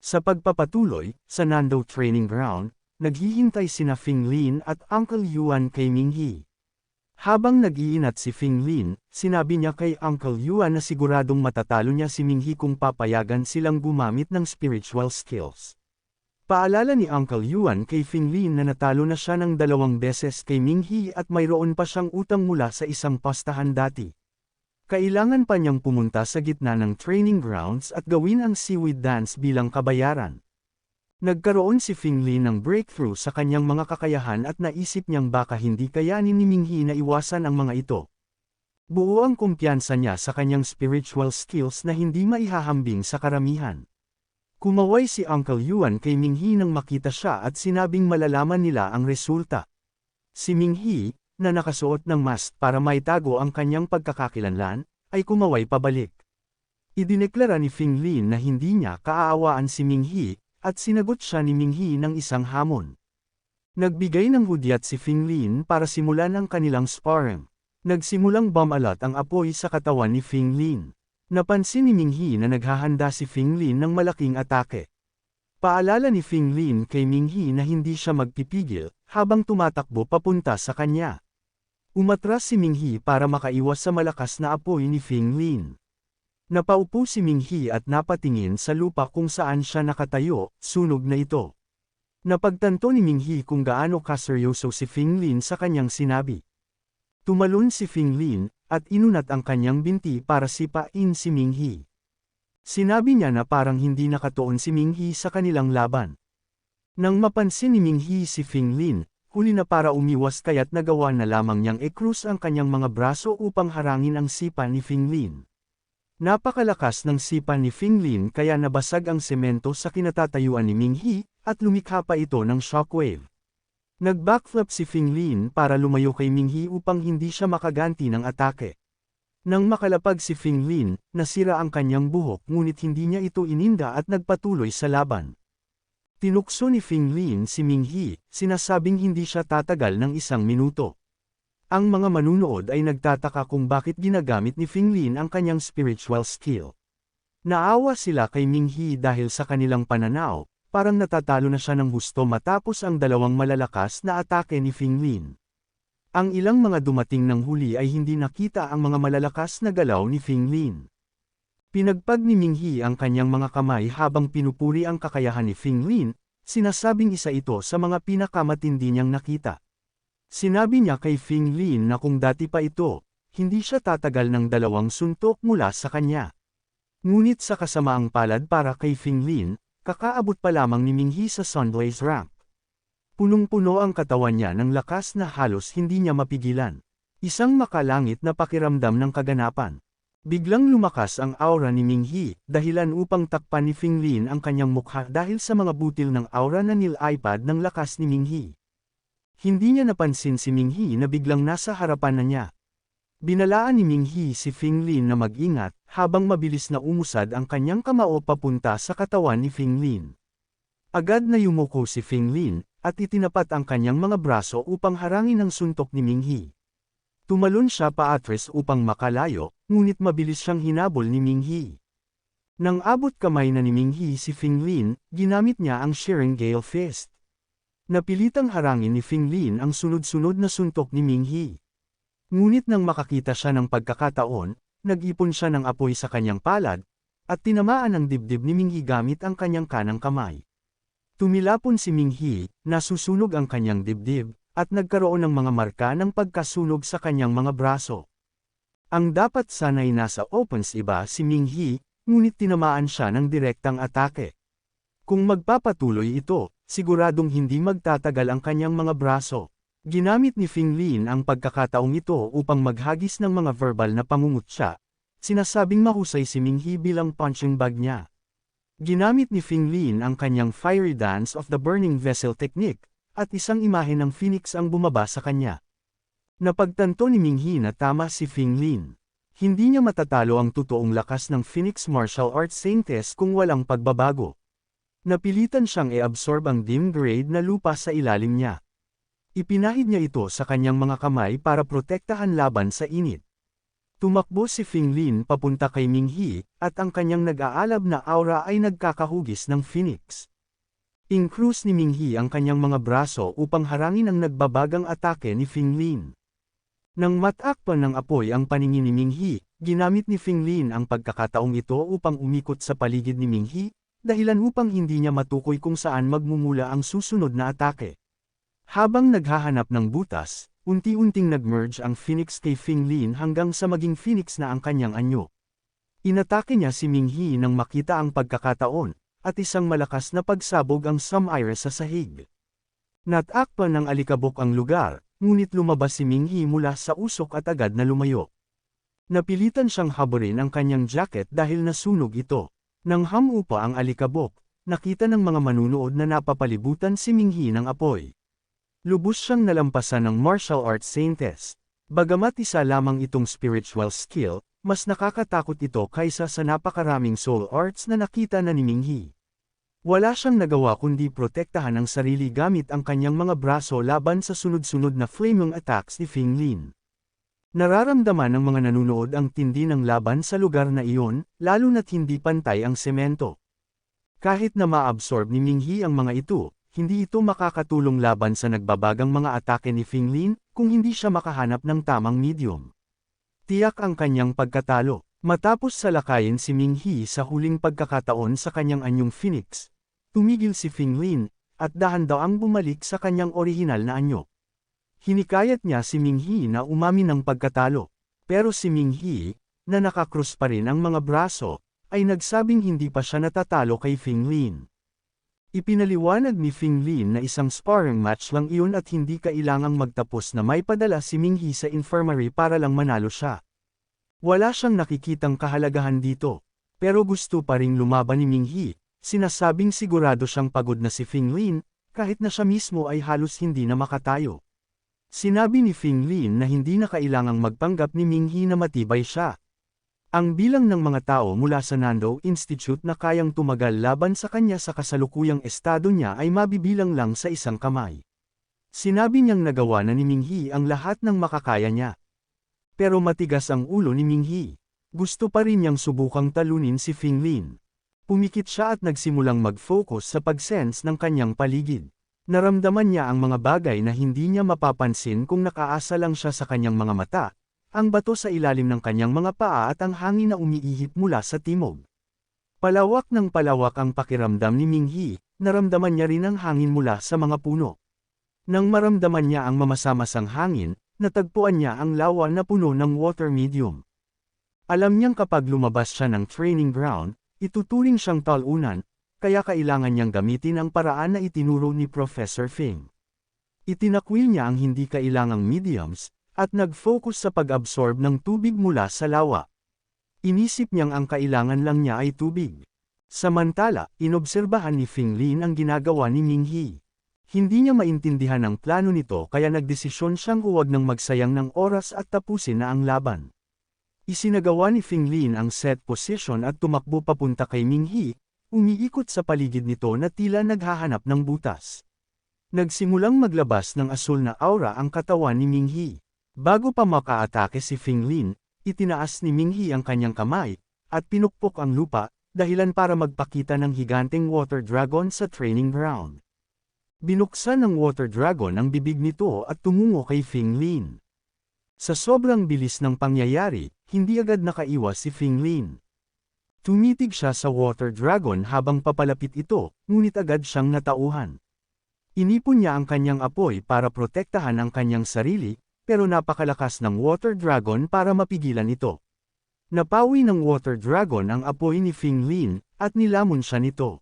Sa pagpapatuloy, sa Nando Training Ground, naghihintay sina Fing Lin at Uncle Yuan kay Minghi. Habang nag-iinat si Fing Lin, sinabi niya kay Uncle Yuan na siguradong matatalo niya si Minghi kung papayagan silang gumamit ng spiritual skills. Paalala ni Uncle Yuan kay Fing Lin na natalo na siya ng 2 beses kay Minghi at mayroon pa siyang utang mula sa isang pastahan dati. Kailangan pa niyang pumunta sa gitna ng training grounds at gawin ang seaweed dance bilang kabayaran. Nagkaroon si Fing Lin ng breakthrough sa kanyang mga kakayahan at naisip niyang baka hindi kayanin ni Minghi na iwasan ang mga ito. Buo ang kumpiyansa niya sa kanyang spiritual skills na hindi maihahambing sa karamihan. Kumaway si Uncle Yuan kay Minghi nang makita siya at sinabing malalaman nila ang resulta. Si Minghi, na nakasuot ng mask para maitago ang kanyang pagkakakilanlan, ay kumaway pabalik. Idineklara ni Fing Lin na hindi niya kaaawaan si Minghi, at sinagot siya ni Minghi ng isang hamon. Nagbigay ng hudyat si Fing Lin para simulan ang kanilang sparring. Nagsimulang bumalat ang apoy sa katawan ni Fing Lin. Napansin ni Minghi na naghahanda si Fing Lin ng malaking atake. Paalala ni Fing Lin kay Minghi na hindi siya magpipigil, habang tumatakbo papunta sa kanya. Umatras si Minghi para makaiwas sa malakas na apoy ni Fing Lin. Napaupo si Minghi at napatingin sa lupa kung saan siya nakatayo, sunog na ito. Napagtanto ni Minghi kung gaano kaseryoso si Fing Lin sa kanyang sinabi. Tumalon si Fing Lin, at inunat ang kanyang binti para sipain si Minghi. Sinabi niya na parang hindi nakatuon si Minghi sa kanilang laban. Nang mapansin ni Minghi si Fing Lin, huli na para umiwas kaya't nagawa na lamang niyang i-cross ang kanyang mga braso upang harangin ang sipa ni Fing Lin. Napakalakas ng sipa ni Fing Lin kaya nabasag ang semento sa kinatatayuan ni Minghi, at lumikha pa ito ng shockwave. Nag-backflip si Fing Lin para lumayo kay Minghi upang hindi siya makaganti ng atake. Nang makalapag si Fing Lin, nasira ang kanyang buhok ngunit hindi niya ito ininda at nagpatuloy sa laban. Tinukso ni Fing Lin si Minghi, sinasabing hindi siya tatagal ng 1 minuto. Ang mga manunood ay nagtataka kung bakit ginagamit ni Fing Lin ang kanyang spiritual skill. Naawa sila kay Minghi dahil sa kanilang pananaw, parang natatalo na siya ng husto matapos ang 2 malalakas na atake ni Fing Lin. Ang ilang mga dumating ng huli ay hindi nakita ang mga malalakas na galaw ni Fing Lin. Pinagpag ni Minghi ang kanyang mga kamay habang pinupuri ang kakayahan ni Fing Lin, sinasabing isa ito sa mga pinakamatindi niyang nakita. Sinabi niya kay Fing Lin na kung dati pa ito, hindi siya tatagal ng 2 suntok mula sa kanya. Ngunit sa kasamaang palad para kay Fing Lin, kakaabot pa lamang ni Minghi sa Sunblaze rank. Punong-puno ang katawan niya ng lakas na halos hindi niya mapigilan. Isang makalangit na pakiramdam ng kaganapan. Biglang lumakas ang aura ni Minghi, dahilan upang takpan ni Fing Lin ang kanyang mukha dahil sa mga butil ng aura na nilipad ng lakas ni Minghi. Hindi niya napansin si Minghi na biglang nasa harapan na niya. Binalaan ni Minghi si Fing Lin na mag-ingat, habang mabilis na umusad ang kanyang kamao papunta sa katawan ni Fing Lin. Agad na yumuko si Fing Lin, at itinapat ang kanyang mga braso upang harangin ang suntok ni Minghi. Tumalon siya paatras upang makalayo, ngunit mabilis siyang hinabol ni Minghi. Nang abot kamay na ni Minghi si Fing Lin, ginamit niya ang Shearing Gale Fist. Napilitang harangin ni Fing Lin ang sunod-sunod na suntok ni Minghi. Ngunit nang makakita siya ng pagkakataon, nag-ipon siya ng apoy sa kanyang palad, at tinamaan ang dibdib ni Minghi gamit ang kanyang kanang kamay. Tumilapon si Minghi, nasusunog ang kanyang dibdib, at nagkaroon ng mga marka ng pagkasunog sa kanyang mga braso. Ang dapat sana'y nasa opens iba si Minghi, ngunit tinamaan siya ng direktang atake. Kung magpapatuloy ito, siguradong hindi magtatagal ang kanyang mga braso. Ginamit ni Fing Lin ang pagkakataong ito upang maghagis ng mga verbal na pangungutya. Sinasabing mahusay si Minghi bilang punching bag niya. Ginamit ni Fing Lin ang kanyang Fiery Dance of the Burning Vessel technique, at isang imahe ng phoenix ang bumaba sa kanya. Napagtanto ni Minghi na tama si Fing Lin. Hindi niya matatalo ang totoong lakas ng Phoenix Martial Arts Saintess kung walang pagbabago. Napilitan siyang i-absorb ang dim grade na lupa sa ilalim niya. Ipinahid niya ito sa kanyang mga kamay para protektahan laban sa init. Tumakbo si Finglin papunta kay Minghi, at ang kanyang nag-aalab na aura ay nagkakahugis ng phoenix. Inkrus ni Minghi ang kanyang mga braso upang harangin ang nagbabagang atake ni Finglin. Nang matakpan ng apoy ang paningin ni Minghi, ginamit ni Finglin ang pagkakataong ito upang umikot sa paligid ni Minghi, dahilan upang hindi niya matukoy kung saan magmumula ang susunod na atake. Habang naghahanap ng butas, unti-unting nag-merge ang Phoenix kay Finglin hanggang sa maging Phoenix na ang kanyang anyo. Inatake niya si Minghi nang makita ang pagkakataon, at isang malakas na pagsabog ang Sumire sa sahig. Natakpan ng alikabok ang lugar, ngunit lumabas si Minghi mula sa usok at agad na lumayo. Napilitan siyang haburin ang kanyang jacket dahil nasunog ito. Nang hamupa ang alikabok, nakita ng mga manunood na napapalibutan si Minghi ng apoy. Lubos siyang nalampasan ng martial arts saintess. Bagamat isa lamang itong spiritual skill, mas nakakatakot ito kaysa sa napakaraming soul arts na nakita na ni Minghi. Wala siyang nagawa kundi protektahan ang sarili gamit ang kanyang mga braso laban sa sunod-sunod na flaming attacks ni Finglin. Nararamdaman ng mga nanunood ang tindi ng laban sa lugar na iyon, lalo na't hindi pantay ang semento. Kahit na ma-absorb ni Minghi ang mga ito, hindi ito makakatulong laban sa nagbabagang mga atake ni Finglin kung hindi siya makahanap ng tamang medium. Tiyak ang kanyang pagkatalo. Matapos salakayin si Minghi sa huling pagkakataon sa kanyang anyong Phoenix, tumigil si Finglin, at dahan-daang bumalik sa kanyang orihinal na anyo. Hinikayat niya si Minghi na umamin ng pagkatalo, pero si Minghi, na nakakrus pa rin ang mga braso, ay nagsabing hindi pa siya natatalo kay Finglin. Ipinaliwanag ni Finglin na isang sparring match lang iyon at hindi kailangang magtapos na may padala si Minghi sa infirmary para lang manalo siya. Wala siyang nakikitang kahalagahan dito, pero gusto pa ring lumaban ni Minghi, sinasabing sigurado siyang pagod na si Finglin, kahit na siya mismo ay halos hindi na makatayo. Sinabi ni Finglin na hindi na kailangang magpanggap ni Minghi na matibay siya. Ang bilang ng mga tao mula sa Nando Institute na kayang tumagal laban sa kanya sa kasalukuyang estado niya ay mabibilang lang sa isang kamay. Sinabi niyang nagawa na ni Minghi ang lahat ng makakaya niya. Pero matigas ang ulo ni Minghi. Gusto pa rin niyang subukang talunin si Finglin. Pumikit siya at nagsimulang mag-focus sa pag-sense ng kanyang paligid. Naramdaman niya ang mga bagay na hindi niya mapapansin kung nakaasa lang siya sa kanyang mga mata. Ang bato sa ilalim ng kanyang mga paa at ang hangin na umiihip mula sa timog. Palawak ng palawak ang pakiramdam ni Minghi, naramdaman niya rin ang hangin mula sa mga puno. Nang maramdaman niya ang mamasamasang hangin, natagpuan niya ang lawa na puno ng water medium. Alam niyang kapag lumabas siya ng training ground, ituturing siyang talunan, kaya kailangan niyang gamitin ang paraan na itinuro ni Professor Fing. Itinakwil niya ang hindi kailangang mediums, at nag-focus sa pag-absorb ng tubig mula sa lawa. Inisip niyang ang kailangan lang niya ay tubig. Samantala, inobserbahan ni Finglin ang ginagawa ni Minghi. Hindi niya maintindihan ang plano nito kaya nagdesisyon siyang huwag nang magsayang ng oras at tapusin na ang laban. Isinagawa ni Finglin ang set position at tumakbo papunta kay Minghi, umiikot sa paligid nito na tila naghahanap ng butas. Nagsimulang maglabas ng asul na aura ang katawan ni Minghi. Bago pa makaatake si Finglin, itinaas ni Minghi ang kanyang kamay, at pinukpok ang lupa, dahilan para magpakita ng higanteng water dragon sa training ground. Binuksan ng water dragon ang bibig nito at tumungo kay Finglin. Sa sobrang bilis ng pangyayari, hindi agad nakaiwas si Finglin. Tumitig siya sa water dragon habang papalapit ito, ngunit agad siyang natauhan. Inipon niya ang kanyang apoy para protektahan ang kanyang sarili, pero napakalakas ng water dragon para mapigilan ito. Napawi ng water dragon ang apoy ni Finglin, at nilamon siya nito.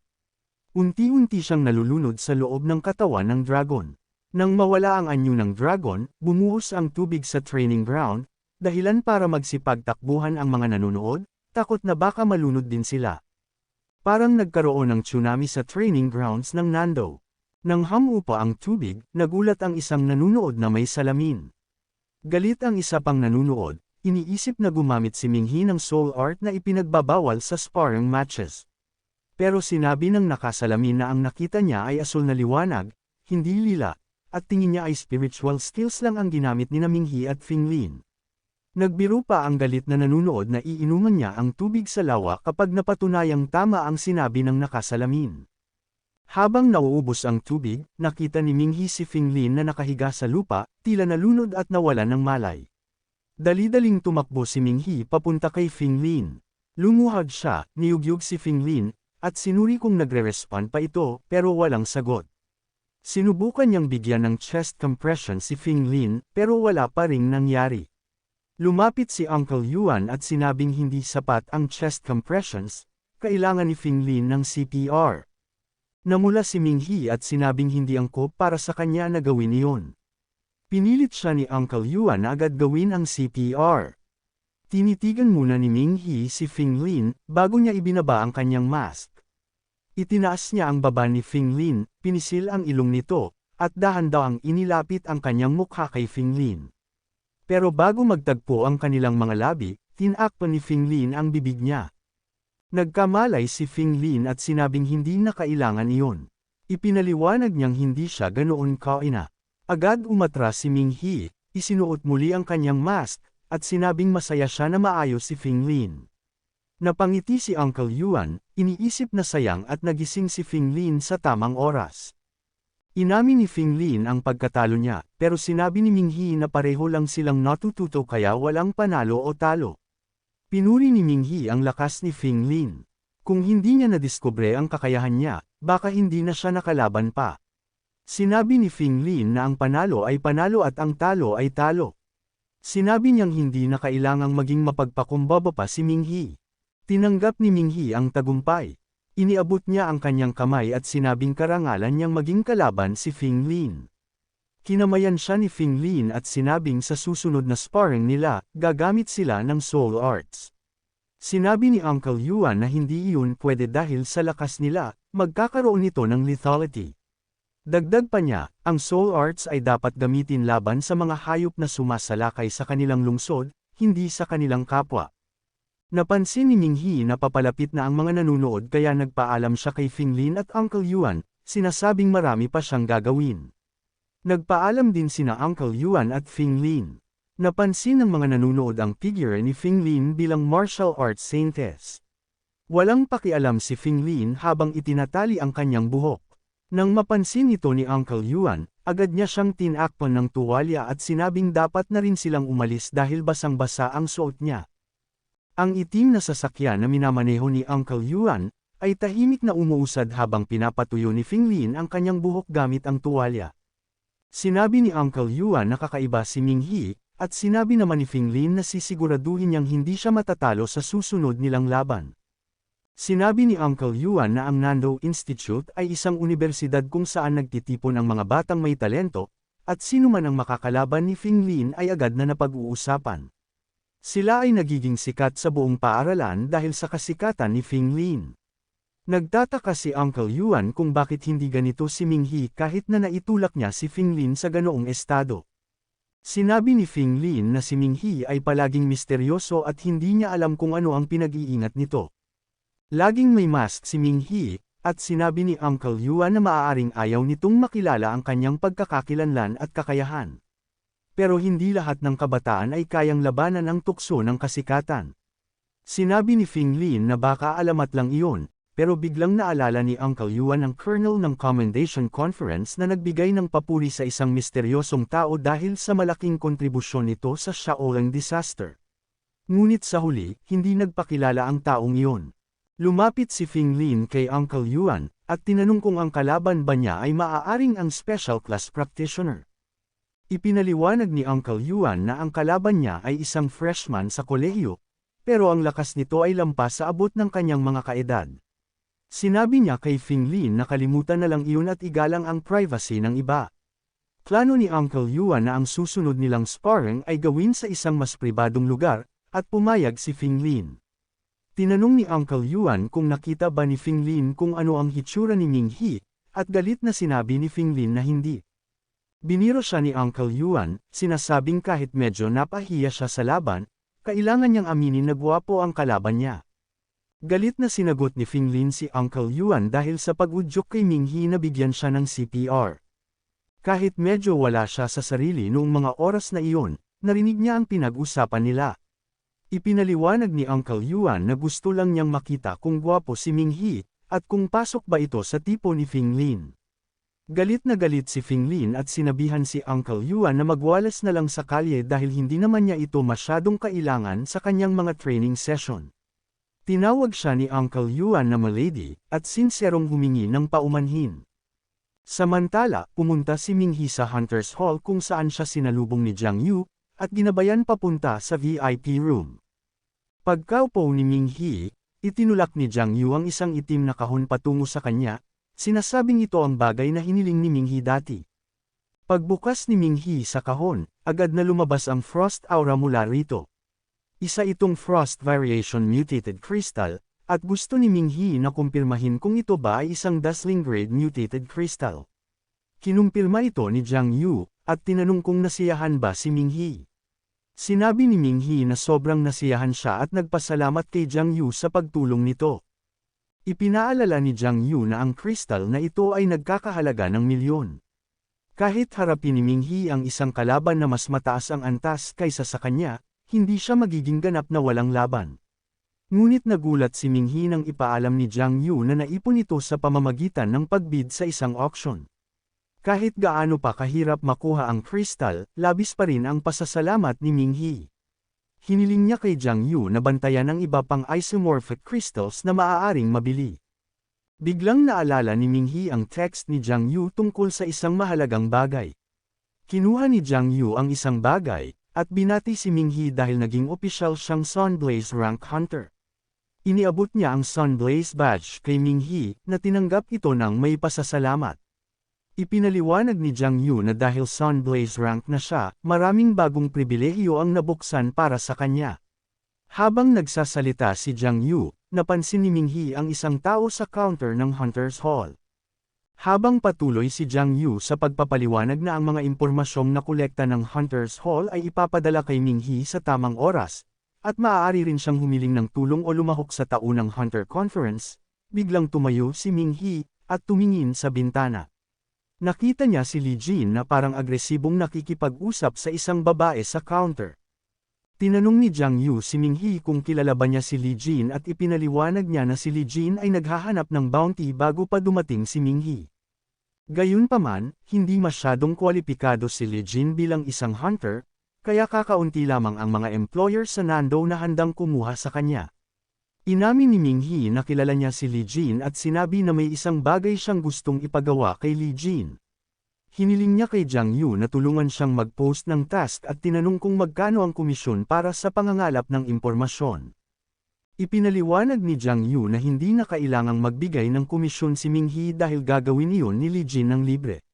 Unti-unti siyang nalulunod sa loob ng katawan ng dragon. Nang mawala ang anyo ng dragon, bumuhos ang tubig sa training ground, dahilan para magsipagtakbuhan ang mga nanonood, takot na baka malunod din sila. Parang nagkaroon ng tsunami sa training grounds ng Nando. Nang hamupa ang tubig, nagulat ang isang nanunood na may salamin. Galit ang isa pang nanunood, iniisip na gumamit si Minghi ng soul art na ipinagbabawal sa sparring matches. Pero sinabi ng nakasalamin na ang nakita niya ay asul na liwanag, hindi lila, at tingin niya ay spiritual skills lang ang ginamit ni Minghi at Finglin. Nagbiro pa ang galit na nanunood na iinuman niya ang tubig sa lawa kapag napatunayang tama ang sinabi ng nakasalamin. Habang nauubos ang tubig, nakita ni Minghi si Finglin na nakahiga sa lupa, tila nalunod at nawalan ng malay. Dali-daling tumakbo si Minghi papunta kay Finglin. Lumuhad siya, niyugyug si Finglin, at sinuri kung nagre-respond pa ito, pero walang sagot. Sinubukan niyang bigyan ng chest compression si Finglin, pero wala pa ring nangyari. Lumapit si Uncle Yuan at sinabing hindi sapat ang chest compressions, kailangan ni Finglin ng CPR. Namula si Minghi at sinabing hindi angkop para sa kanya na gawin iyon. Pinilit siya ni Uncle Yuan na agad gawin ang CPR. Tinitigan muna ni Minghi si Finglin bago niya ibinaba ang kanyang mask. Itinaas niya ang baba ni Finglin, pinisil ang ilong nito, at dahan-dahang inilapit ang kanyang mukha kay Finglin. Pero bago magtagpo ang kanilang mga labi, tinakpan ni Finglin ang bibig niya. Nagkamalay si Finglin at sinabing hindi na kailangan iyon. Ipinaliwanag niyang hindi siya ganoon kaina. Agad umatras si Minghi, isinuot muli ang kanyang mask, at sinabing masaya siya na maayos si Finglin. Napangiti si Uncle Yuan, iniisip na sayang at nagising si Finglin sa tamang oras. Inamin ni Finglin ang pagkatalo niya, pero sinabi ni Minghi na pareho lang silang natututo kaya walang panalo o talo. Pinuri ni Minghi ang lakas ni Finglin. Kung hindi niya nadiskubre ang kakayahan niya, baka hindi na siya nakalaban pa. Sinabi ni Finglin na ang panalo ay panalo at ang talo ay talo. Sinabi niyang hindi na kailangang maging mapagpakumbaba pa si Minghi. Tinanggap ni Minghi ang tagumpay. Iniabot niya ang kanyang kamay at sinabing karangalan niyang maging kalaban si Finglin. Kinamayan siya ni Finglin at sinabing sa susunod na sparring nila, gagamit sila ng soul arts. Sinabi ni Uncle Yuan na hindi iyon pwede dahil sa lakas nila, magkakaroon ito ng lethality. Dagdag pa niya, ang soul arts ay dapat gamitin laban sa mga hayop na sumasalakay sa kanilang lungsod, hindi sa kanilang kapwa. Napansin ni Minghi na papalapit na ang mga nanunood kaya nagpaalam siya kay Finglin at Uncle Yuan, sinasabing marami pa siyang gagawin. Nagpaalam din sina Uncle Yuan at Finglin. Napansin ng mga nanunood ang figure ni Finglin bilang martial arts saintess. Walang pakialam si Finglin habang itinatali ang kanyang buhok. Nang mapansin ito ni Uncle Yuan, agad niya siyang tinakpan ng tuwalya at sinabing dapat na rin silang umalis dahil basang-basa ang suot niya. Ang itim na sasakyan na minamaneho ni Uncle Yuan, ay tahimik na umuusad habang pinapatuyo ni Finglin ang kanyang buhok gamit ang tuwalya. Sinabi ni Uncle Yuan na kakaiba si Minghi, at sinabi naman ni Finglin na sisiguraduhin niyang hindi siya matatalo sa susunod nilang laban. Sinabi ni Uncle Yuan na ang Nando Institute ay isang unibersidad kung saan nagtitipon ang mga batang may talento, at sino man ang makakalaban ni Finglin ay agad na napag-uusapan. Sila ay nagiging sikat sa buong paaralan dahil sa kasikatan ni Finglin. Nagtataka si Uncle Yuan kung bakit hindi ganito si Minghi kahit na naitulak niya si Finglin sa ganoong estado. Sinabi ni Finglin na si Minghi ay palaging misteryoso at hindi niya alam kung ano ang pinag-iingat nito. Laging may mask si Minghi, at sinabi ni Uncle Yuan na maaaring ayaw nitong makilala ang kanyang pagkakakilanlan at kakayahan. Pero hindi lahat ng kabataan ay kayang labanan ang tukso ng kasikatan. Sinabi ni Finglin na baka alamat lang iyon, pero biglang naalala ni Uncle Yuan ang colonel ng Commendation Conference na nagbigay ng papuri sa isang misteryosong tao dahil sa malaking kontribusyon nito sa Shaolin disaster. Ngunit sa huli, hindi nagpakilala ang taong iyon. Lumapit si Finglin kay Uncle Yuan, at tinanong kung ang kalaban ba niya ay maaaring ang special class practitioner. Ipinaliwanag ni Uncle Yuan na ang kalaban niya ay isang freshman sa kolehiyo, pero ang lakas nito ay lampas sa abot ng kanyang mga kaedad. Sinabi niya kay Finglin na kalimutan na lang iyon at igalang ang privacy ng iba. Plano ni Uncle Yuan na ang susunod nilang sparring ay gawin sa isang mas pribadong lugar, at pumayag si Finglin. Tinanong ni Uncle Yuan kung nakita ba ni Finglin kung ano ang hitsura ni Minghi, at galit na sinabi ni Finglin na hindi. Biniro siya ni Uncle Yuan, sinasabing kahit medyo napahiya siya sa laban, kailangan niyang aminin na gwapo ang kalaban niya. Galit na sinagot ni Finglin si Uncle Yuan dahil sa pag-udyok kay Minghi na bigyan siya ng CPR. Kahit medyo wala siya sa sarili noong mga oras na iyon, narinig niya ang pinag-usapan nila. Ipinaliwanag ni Uncle Yuan na gusto lang niyang makita kung gwapo si Ming-hee, at kung pasok ba ito sa tipo ni Fing Lin. Galit na galit si Fing Lin at sinabihan si Uncle Yuan na magwalas na lang sa kalye dahil hindi naman niya ito masyadong kailangan sa kanyang mga training session. Tinawag siya ni Uncle Yuan na malady, at sinserong humingi ng paumanhin. Samantala, pumunta si Ming-hee sa Hunter's Hall kung saan siya sinalubong ni Jiang Yu, at ginabayan papunta sa VIP room. Pagkaupo ni Ming-hee, itinulak ni Jiang Yu ang isang itim na kahon patungo sa kanya, sinasabing ito ang bagay na hiniling ni Ming-hee dati. Pagbukas ni Ming-hee sa kahon, agad na lumabas ang Frost Aura mula rito. Isa itong Frost Variation Mutated Crystal, at gusto ni Ming-hee na kumpirmahin kung ito ba ay isang Dazzling Grade Mutated Crystal. Kinumpirma ito ni Jiang Yu, at tinanong kung nasiyahan ba si Ming-hee. Sinabi ni Ming-hee na sobrang nasiyahan siya at nagpasalamat kay Jiang Yu sa pagtulong nito. Ipinaalala ni Jiang Yu na ang crystal na ito ay nagkakahalaga ng milyon. Kahit harapin ni Ming-hee ang isang kalaban na mas mataas ang antas kaysa sa kanya, hindi siya magiging ganap na walang laban. Ngunit nagulat si Ming-hee nang ipaalam ni Jiang Yu na naipon ito sa pamamagitan ng pagbid sa isang auction. Kahit gaano pa kahirap makuha ang crystal, labis pa rin ang pasasalamat ni Ming-hee. Hiniling niya kay Jiang Yu na bantayan ang iba pang isomorphic crystals na maaaring mabili. Biglang naalala ni Ming-hee ang text ni Jiang Yu tungkol sa isang mahalagang bagay. Kinuha ni Jiang Yu ang isang bagay, at binati si Ming-hee dahil naging opisyal siyang Sunblaze Rank Hunter. Iniabot niya ang Sunblaze Badge kay Ming-hee na tinanggap ito ng may pasasalamat. Ipinaliwanag ni Jiang Yu na dahil Sunblaze rank na siya, maraming bagong pribilehiyo ang nabuksan para sa kanya. Habang nagsasalita si Jiang Yu, napansin ni Ming-hee ang isang tao sa counter ng Hunter's Hall. Habang patuloy si Jiang Yu sa pagpapaliwanag na ang mga impormasyong nakolekta ng Hunter's Hall ay ipapadala kay Ming-hee sa tamang oras, at maaari rin siyang humiling ng tulong o lumahok sa taunang Hunter Conference, biglang tumayo si Ming-hee, at tumingin sa bintana. Nakita niya si Li Jin na parang agresibong nakikipag-usap sa isang babae sa counter. Tinanong ni Jiang Yu si Ming-hee kung kilala ba niya si Li Jin at ipinaliwanag niya na si Li Jin ay naghahanap ng bounty bago pa dumating si Ming-hee. Gayunpaman, hindi masyadong kwalipikado si Li Jin bilang isang hunter, kaya kakaunti lamang ang mga employer sa Nando na handang kumuha sa kanya. Inamin ni Ming-hee na kilala niya si Li Jin at sinabi na may isang bagay siyang gustong ipagawa kay Li Jin. Hiniling niya kay Jiang Yu na tulungan siyang mag-post ng task at tinanong kung magkano ang komisyon para sa pangangalap ng impormasyon. Ipinaliwanag ni Jiang Yu na hindi na kailangang magbigay ng komisyon si Ming-hee dahil gagawin iyon ni Li Jin ng libre.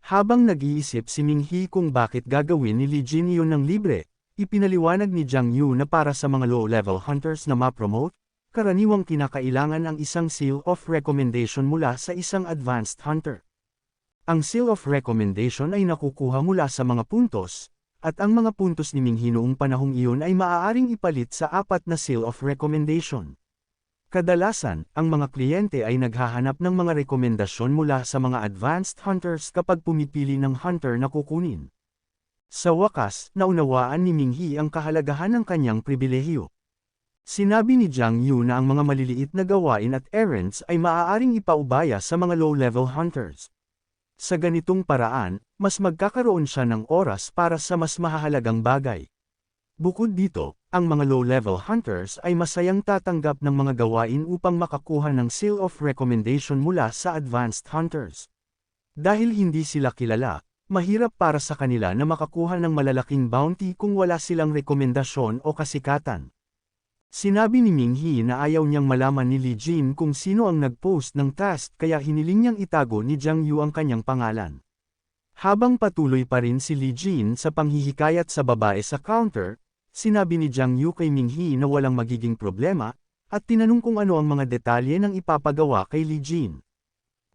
Habang nag-iisip si Ming-hee kung bakit gagawin ni Li Jin iyon ng libre, ipinaliwanag ni Jiang Yu na para sa mga low-level hunters na ma-promote, karaniwang kinakailangan ang isang seal of recommendation mula sa isang advanced hunter. Ang seal of recommendation ay nakukuha mula sa mga puntos, at ang mga puntos ni Ming-hee noong panahong iyon ay maaaring ipalit sa 4 na seal of recommendation. Kadalasan, ang mga kliyente ay naghahanap ng mga rekomendasyon mula sa mga advanced hunters kapag pumipili ng hunter na kukunin. Sa wakas, naunawaan ni Ming-hee ang kahalagahan ng kanyang pribilehiyo. Sinabi ni Jiang Yu na ang mga maliliit na gawain at errands ay maaaring ipaubaya sa mga low-level hunters. Sa ganitong paraan, mas magkakaroon siya ng oras para sa mas mahahalagang bagay. Bukod dito, ang mga low-level hunters ay masayang tatanggap ng mga gawain upang makakuha ng seal of recommendation mula sa advanced hunters. Dahil hindi sila kilala, mahirap para sa kanila na makakuha ng malalaking bounty kung wala silang rekomendasyon o kasikatan. Sinabi ni Ming-hee na ayaw niyang malaman ni Li Jin kung sino ang nag-post ng task kaya hiniling niyang itago ni Jiang Yu ang kanyang pangalan. Habang patuloy pa rin si Li Jin sa panghihikayat sa babae sa counter, sinabi ni Jiang Yu kay Ming-hee na walang magiging problema, at tinanong kung ano ang mga detalye ng ipapagawa kay Li Jin.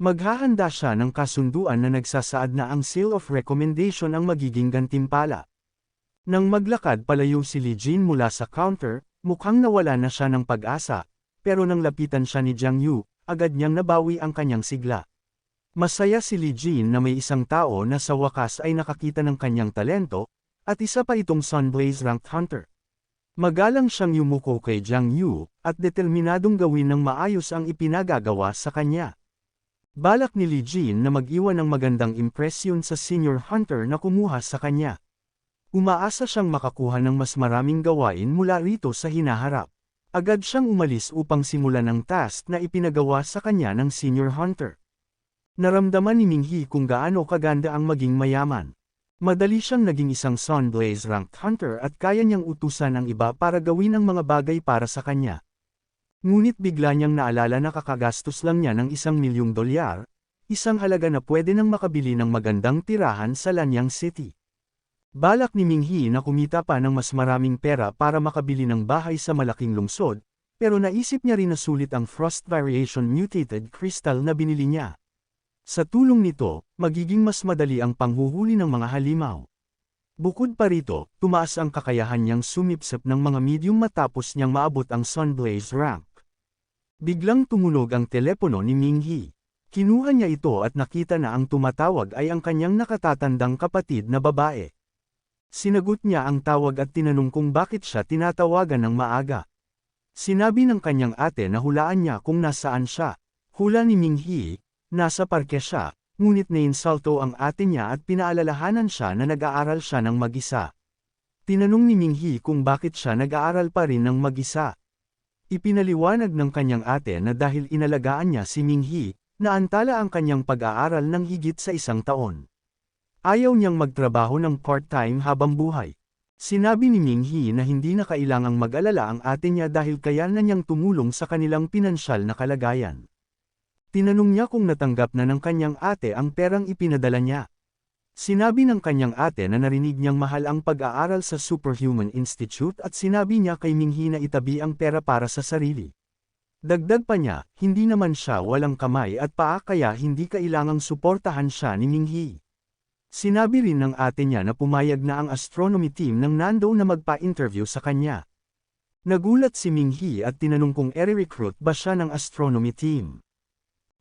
Maghahanda siya ng kasunduan na nagsasaad na ang seal of recommendation ang magiging gantimpala. Nang maglakad palayo si Li Jin mula sa counter, mukhang nawala na siya ng pag-asa, pero nang lapitan siya ni Jiang Yu, agad niyang nabawi ang kanyang sigla. Masaya si Li Jin na may isang tao na sa wakas ay nakakita ng kanyang talento, at isa pa itong Sunblaze Ranked Hunter. Magalang siyang yumuko kay Jiang Yu, at determinadong gawin ng maayos ang ipinagagawa sa kanya. Balak ni Li Jin na mag-iwan ng magandang impresyon sa senior hunter na kumuha sa kanya. Umaasa siyang makakuha ng mas maraming gawain mula rito sa hinaharap. Agad siyang umalis upang simulan ang task na ipinagawa sa kanya ng senior hunter. Naramdaman ni Minghi kung gaano kaganda ang maging mayaman. Madali siyang naging isang Sunblaze Ranked Hunter at kaya niyang utusan ang iba para gawin ang mga bagay para sa kanya. Ngunit bigla niyang naalala na kakagastos lang niya ng $1,000,000, isang halaga na pwede nang makabili ng magandang tirahan sa Lanyang City. Balak ni Minghi na kumita pa ng mas maraming pera para makabili ng bahay sa malaking lungsod, pero naisip niya rin na sulit ang Frost Variation Mutated Crystal na binili niya. Sa tulong nito, magiging mas madali ang panghuhuli ng mga halimaw. Bukod pa rito, tumaas ang kakayahan niyang sumipsip ng mga medium matapos niyang maabot ang Sunblaze rank. Biglang tumunog ang telepono ni Minghi. Kinuha niya ito at nakita na ang tumatawag ay ang kanyang nakatatandang kapatid na babae. Sinagot niya ang tawag at tinanong kung bakit siya tinatawagan ng maaga. Sinabi ng kanyang ate na hulaan niya kung nasaan siya. Hula ni Minghi, nasa parke siya, ngunit nainsulto ang ate niya at pinaalalahanan siya na nag-aaral siya ng mag-isa. Tinanong ni Minghi kung bakit siya nag-aaral pa rin ng mag-isa. Ipinaliwanag ng kanyang ate na dahil inalagaan niya si Minghi, naantala ang kanyang pag-aaral ng higit sa 1 taon. Ayaw niyang magtrabaho ng part-time habang buhay. Sinabi ni Minghi na hindi na kailangang mag-alala ang ate niya dahil kaya na niyang tumulong sa kanilang pinansyal na kalagayan. Tinanong niya kung natanggap na ng kanyang ate ang perang ipinadala niya. Sinabi ng kanyang ate na narinig niyang mahal ang pag-aaral sa Superhuman Institute at sinabi niya kay Minghi na itabi ang pera para sa sarili. Dagdag pa niya, hindi naman siya walang kamay at paa kaya hindi kailangang suportahan siya ni Minghi. Sinabi rin ng ate niya na pumayag na ang astronomy team ng Nando na magpa-interview sa kanya. Nagulat si Minghi at tinanong kung i-recruit ba siya ng astronomy team.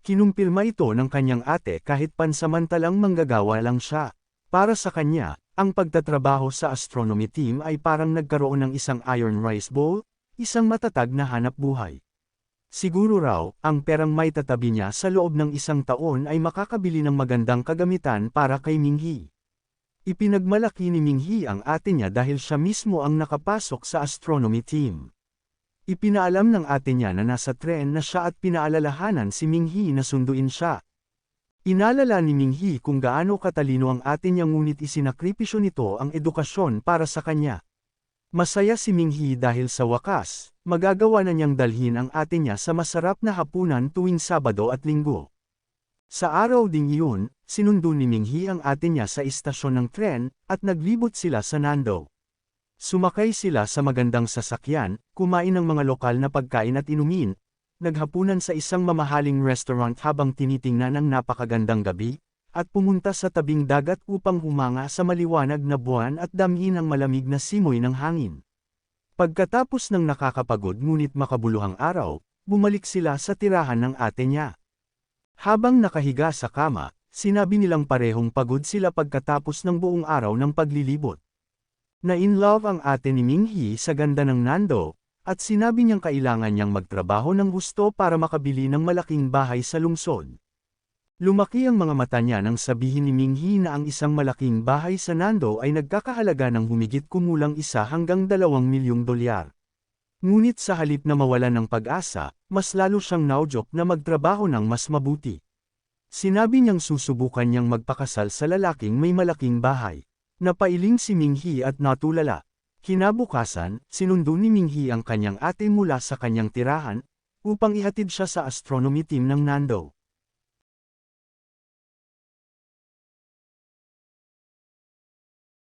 Kinumpirma ito ng kanyang ate kahit pansamantalang manggagawa lang siya. Para sa kanya, ang pagtatrabaho sa astronomy team ay parang nagkaroon ng isang iron rice bowl, isang matatag na hanap buhay. Siguro raw, ang perang may tatabi niya sa loob ng 1 taon ay makakabili ng magandang kagamitan para kay Minghi. Ipinagmalaki ni Minghi ang ate niya dahil siya mismo ang nakapasok sa astronomy team. Ipinaalam ng ate niya na nasa tren na siya at pinaalalahanan si Minghi na sunduin siya. Inalala ni Minghi kung gaano katalino ang ate niya ngunit isinakripisyo nito ang edukasyon para sa kanya. Masaya si Minghi dahil sa wakas, magagawa na niyang dalhin ang ate niya sa masarap na hapunan tuwing Sabado at Linggo. Sa araw ding iyon, sinundo ni Minghi ang ate niya sa istasyon ng tren, at naglibot sila sa Nando. Sumakay sila sa magandang sasakyan, kumain ng mga lokal na pagkain at inumin, naghapunan sa isang mamahaling restaurant habang tinitingnan ang napakagandang gabi, at pumunta sa tabing dagat upang humanga sa maliwanag na buwan at damhin ang malamig na simoy ng hangin. Pagkatapos ng nakakapagod ngunit makabuluhang araw, bumalik sila sa tirahan ng ate niya. Habang nakahiga sa kama, sinabi nilang parehong pagod sila pagkatapos ng buong araw ng paglilibot. Na-in-love ang ate ni Minghi sa ganda ng Nando, at sinabi niyang kailangan niyang magtrabaho ng gusto para makabili ng malaking bahay sa lungsod. Lumaki ang mga mata niya nang sabihin ni Minghi na ang isang malaking bahay sa Nando ay nagkakahalaga ng humigit kumulang $1 hanggang $2,000,000. Ngunit sa halip na mawalan ng pag-asa, mas lalo siyang naudyok na magtrabaho ng mas mabuti. Sinabi niyang susubukan niyang magpakasal sa lalaking may malaking bahay. Napailing si Minghi at natulala. Kinabukasan, sinundo ni Minghi ang kanyang ate mula sa kanyang tirahan, upang ihatid siya sa astronomy team ng Nando.